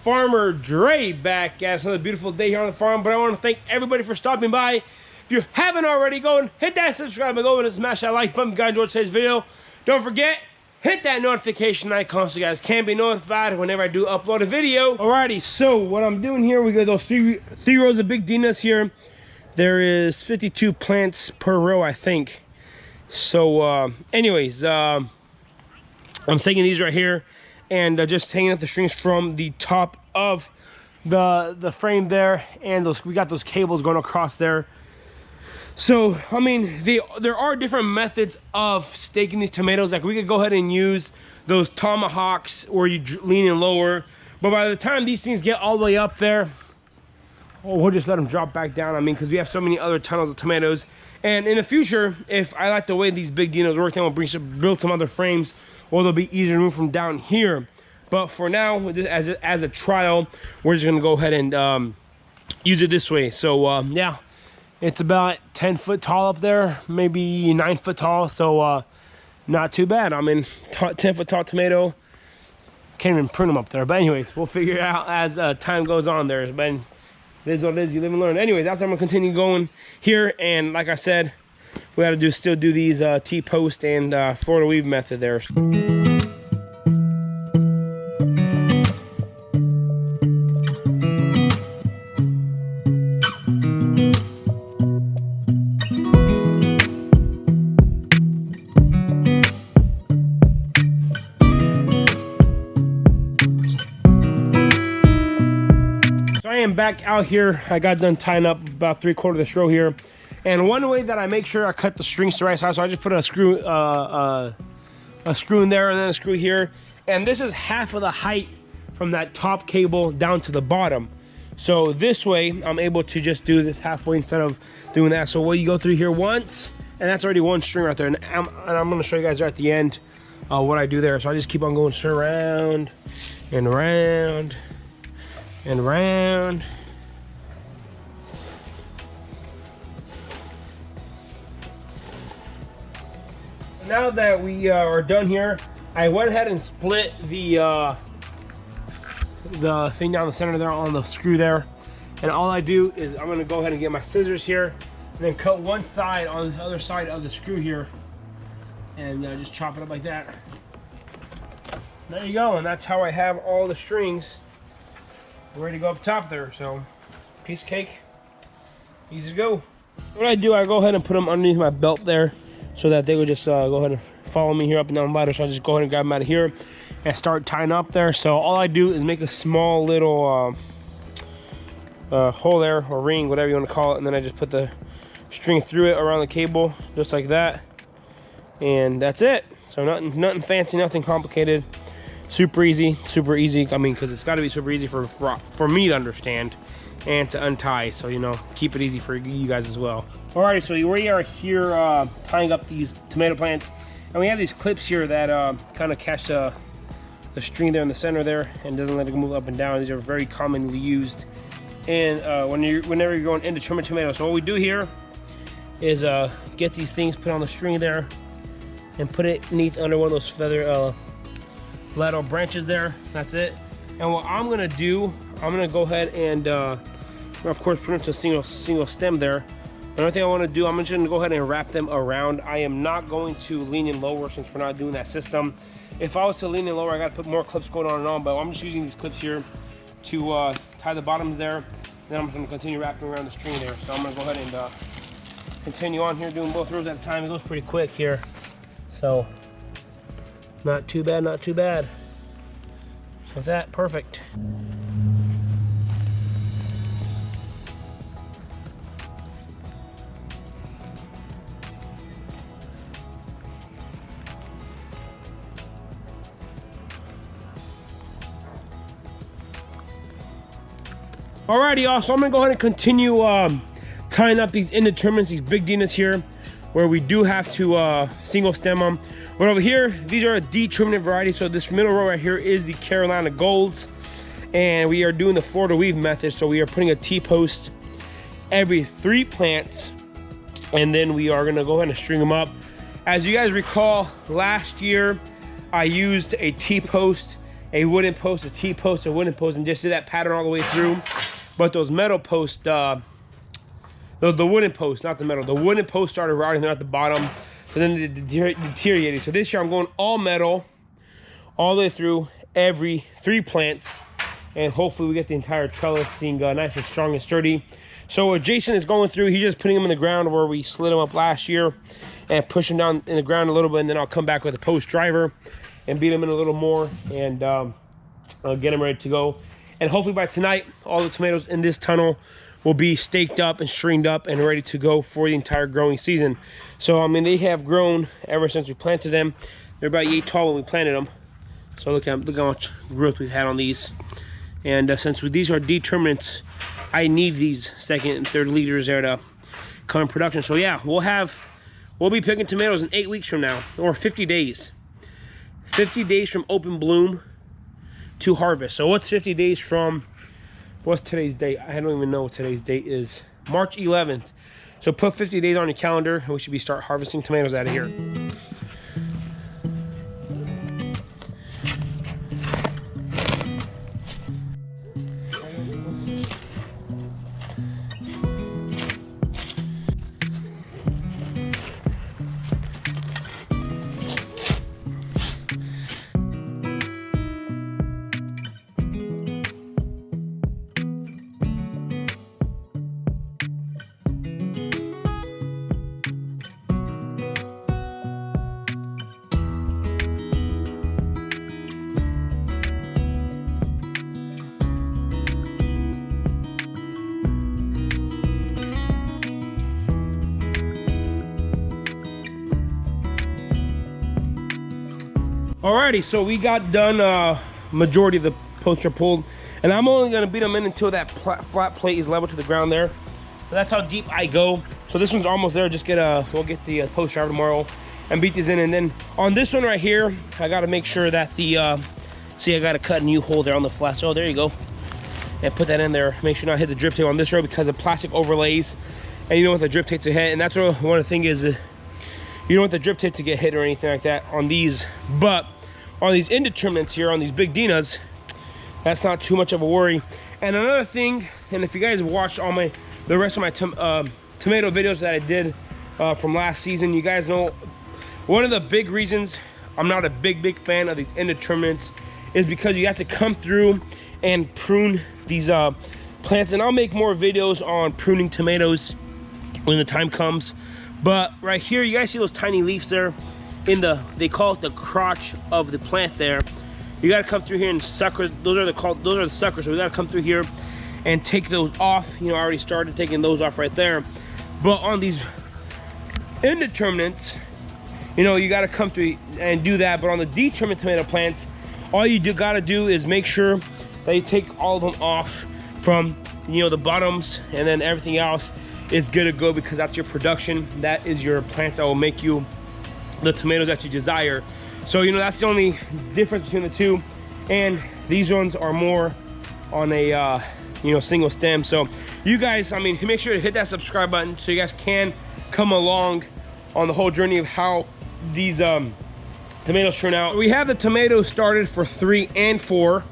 Farmer Dre back at us. Another beautiful day here on the farm, but I want to thank everybody for stopping by. If you haven't already, go and hit that subscribe and go and smash that like button if you guys enjoyed today's video. Don't forget, hit that notification icon so you guys can be notified whenever I do upload a video. Alrighty, so what I'm doing here, we got those three rows of big Dinas here. There is 52 plants per row, I think. So anyways, I'm taking these right here and just hanging up the strings from the top of the frame there, and we got those cables going across there. So I mean, there are different methods of staking these tomatoes. Like we could go ahead and use those tomahawks where you lean in lower, but by the time these things get all the way up there, we'll just let them drop back down. I mean, because we have so many other tunnels of tomatoes. And in the future, if I like the way these big Dinas work, then we'll build some other frames, or they'll be easier to move from down here. But for now, as a trial, we're just gonna go ahead and use it this way. So yeah, it's about 10 foot tall up there, maybe 9 foot tall. So not too bad. I mean, 10 foot tall tomato. Can't even prune them up there. But anyways, we'll figure it out as time goes on there. But it is what it is, you live and learn. Anyways, after I'm gonna continue going here, and like I said, we gotta still do these T-post and Florida weave method there. Back out here, I got done tying up about 3/4 of this row here, and one way that I make sure I cut the strings the right size, so I just put a screw in there and then a screw here, and this is half of the height from that top cable down to the bottom. So this way I'm able to just do this halfway instead of doing that. So you go through here once, and that's already one string right there, and I'm going to show you guys right at the end what I do there. So I just keep on going around and around and round. Now that we are done here, I went ahead and split the thing down the center there on the screw there, and all I do is I'm going to go ahead and get my scissors here and then cut one side on the other side of the screw here, and just chop it up like that. There you go, and that's how I have all the strings ready to go up top there. So piece of cake, easy to go. What I do, I go ahead and put them underneath my belt there so that they would just go ahead and follow me here up and down the ladder. So I just go ahead and grab them out of here and start tying up there. So all I do is make a small little hole there, or ring, whatever you want to call it, and then I just put the string through it around the cable just like that, and that's it. So nothing fancy, nothing complicated. Super easy, super easy. I mean, because it's got to be super easy for me to understand and to untie. So, you know, keep it easy for you guys as well. Alrighty, so we are here tying up these tomato plants, and we have these clips here that kind of catch the string there in the center there and doesn't let it move up and down. These are very commonly used, and whenever you're going indeterminate tomatoes. So what we do here is get these things put on the string there and put it beneath under one of those feather lateral branches there. That's it. And what I'm gonna do, I'm gonna go ahead and of course put it to a single stem there. Another thing I want to do, I'm just gonna go ahead and wrap them around. I am not going to lean in lower since we're not doing that system. If I was to lean in lower, I gotta put more clips going on and on, but I'm just using these clips here to tie the bottoms there. Then I'm just gonna continue wrapping around the string there. So I'm gonna go ahead and continue on here doing both rows at a time. It goes pretty quick here, so not too bad, not too bad. With that, perfect. Alrighty, y'all, so I'm gonna go ahead and continue tying up these indeterminates, these big Dinas here, where we do have to single stem them. But over here, these are a determinate variety. So this middle row right here is the Carolina Golds, and we are doing the Florida weave method. So we are putting a T-post every 3 plants, and then we are gonna go ahead and string them up. As you guys recall, last year I used a T-post a wooden post, a T-post, a wooden post, and just did that pattern all the way through. But those metal posts, the wooden posts, not the metal, the wooden posts started rotting there at the bottom, so then they deteriorated. So this year I'm going all metal, all the way through every 3 plants, and hopefully we get the entire trellising nice and strong and sturdy. So what Jason is going through, he's just putting them in the ground where we slid them up last year and push them down in the ground a little bit, and then I'll come back with a post driver and beat them in a little more, and I'll get them ready to go. And hopefully by tonight, all the tomatoes in this tunnel will be staked up and stringed up and ready to go for the entire growing season. So I mean, they have grown ever since we planted them. They're about 8 tall when we planted them. So look how much growth we've had on these. And since these are determinants, I need these 2nd and 3rd leaders there to come in production. So yeah, we'll be picking tomatoes in 8 weeks from now, or 50 days. 50 days from open bloom to harvest. So what's 50 days from, what's today's date? I don't even know what today's date is. March 11th. So put 50 days on your calendar and we should be start harvesting tomatoes out of here. Alrighty, so we got done majority of the posts are pulled, and I'm only gonna beat them in until that flat plate is level to the ground there. So that's how deep I go. So this one's almost there. Just we'll get the post driver tomorrow and beat these in. And then on this one right here, I gotta make sure that the see, I gotta cut a new hole there on the flat. So there you go, and put that in there. Make sure not hit the drip tape on this row because of plastic overlays, and you don't want the drip tape to hit. And that's what one of the things is. You don't want the drip tape to get hit or anything like that on these, but on these indeterminates here, on these big Dinas, that's not too much of a worry. And another thing, and if you guys have watched all the rest of my tomato videos that I did from last season, you guys know one of the big reasons I'm not a big fan of these indeterminates is because you have to come through and prune these plants. And I'll make more videos on pruning tomatoes when the time comes. But right here, you guys see those tiny leaves there in they call it the crotch of the plant there. You gotta come through here and sucker, those are the suckers, so we gotta come through here and take those off. You know, I already started taking those off right there. But on these indeterminates, you know, you gotta come through and do that. But on the determinate tomato plants, all you gotta do is make sure that you take all of them off from, you know, the bottoms, and then everything else is good to go, because that's your production. That is your plants that will make you the tomatoes that you desire. So, you know, that's the only difference between the two. And these ones are more on a, you know, single stem. So you guys, I mean, make sure to hit that subscribe button so you guys can come along on the whole journey of how these tomatoes turn out. We have the tomatoes started for 3 and 4,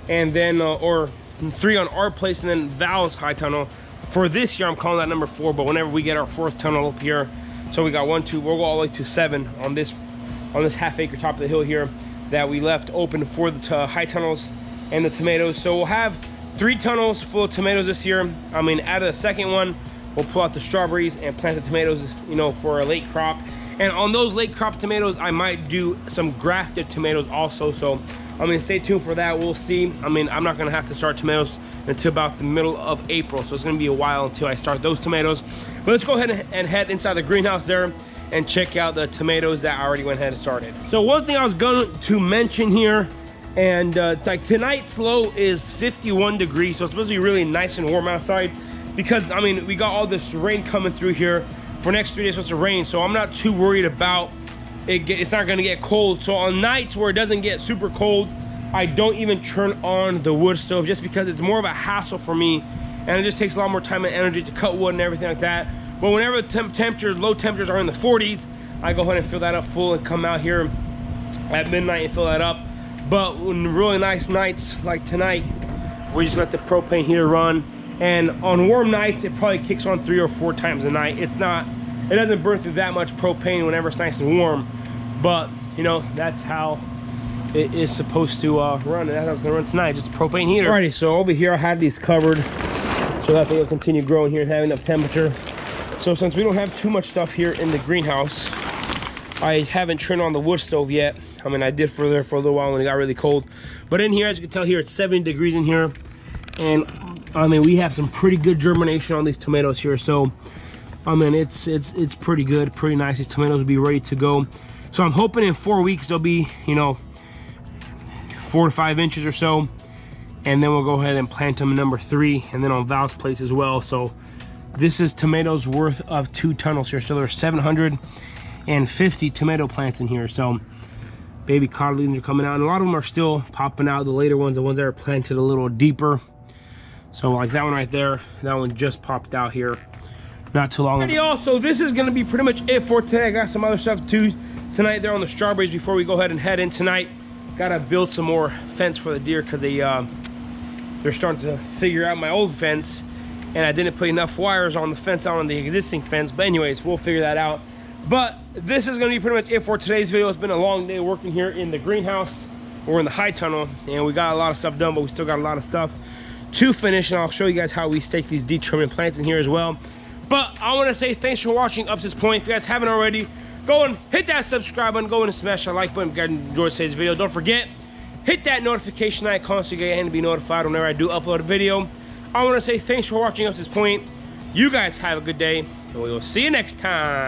and then, or 3 on our place, and then Val's high tunnel. For this year, I'm calling that number 4, but whenever we get our 4th tunnel up here, so we got 1, 2, we'll go all the way to 7 on this half-acre top of the hill here that we left open for the high tunnels and the tomatoes. So we'll have 3 tunnels full of tomatoes this year. I mean, out of the 2nd one, we'll pull out the strawberries and plant the tomatoes, you know, for a late crop. And on those late crop tomatoes, I might do some grafted tomatoes also. So, I mean, stay tuned for that. We'll see. I mean, I'm not gonna have to start tomatoes until about the middle of April. So it's gonna be a while until I start those tomatoes. But let's go ahead and head inside the greenhouse there and check out the tomatoes that I already went ahead and started. So one thing I was going to mention here, and like tonight's low is 51 degrees. So it's supposed to be really nice and warm outside, because I mean, we got all this rain coming through here. For next 3 days, it's supposed to rain. So I'm not too worried about it's not gonna get cold. So on nights where it doesn't get super cold, I don't even turn on the wood stove, just because it's more of a hassle for me, and it just takes a lot more time and energy to cut wood and everything like that. But whenever the low temperatures are in the 40s, I go ahead and fill that up full and come out here at midnight and fill that up. But on really nice nights like tonight, we just let the propane heater run. And on warm nights, it probably kicks on 3 or 4 times a night. It doesn't burn through that much propane whenever it's nice and warm. But, you know, that's how it is supposed to run. And that's how it's gonna run tonight, just a propane heater. Alrighty, so over here I have these covered so that they will continue growing here and having enough temperature. So since we don't have too much stuff here in the greenhouse, I haven't turned on the wood stove yet. I mean, I did for there for a little while when it got really cold. But in here, as you can tell here, it's 70 degrees in here. And I mean, we have some pretty good germination on these tomatoes here. So, I mean, it's pretty good, pretty nice. These tomatoes will be ready to go. So I'm hoping in 4 weeks, they'll be, you know, 4 to 5 inches or so. And then we'll go ahead and plant them number 3 and then on Val's place as well. So this is tomatoes worth of 2 tunnels here. So there's 750 tomato plants in here. So baby codlings are coming out, and a lot of them are still popping out. The later ones, the ones that are planted a little deeper. So like that one right there, that one just popped out here not too long ago. So this is gonna be pretty much it for today. I got some other stuff too tonight there on the strawberries before we go ahead and head in tonight. Gotta build some more fence for the deer because they're starting to figure out my old fence, and I didn't put enough wires on the fence out on the existing fence. But anyways, we'll figure that out. But this is gonna be pretty much it for today's video. It's been a long day working here in the greenhouse. We're in the high tunnel and we got a lot of stuff done, but we still got a lot of stuff to finish, and I'll show you guys how we stake these determinate plants in here as well. But I want to say thanks for watching up to this point. If you guys haven't already, go and hit that subscribe button, go and smash that like button if you guys enjoyed today's video. Don't forget, hit that notification icon so you can be notified whenever I do upload a video. I want to say thanks for watching up to this point. You guys have a good day, and we will see you next time.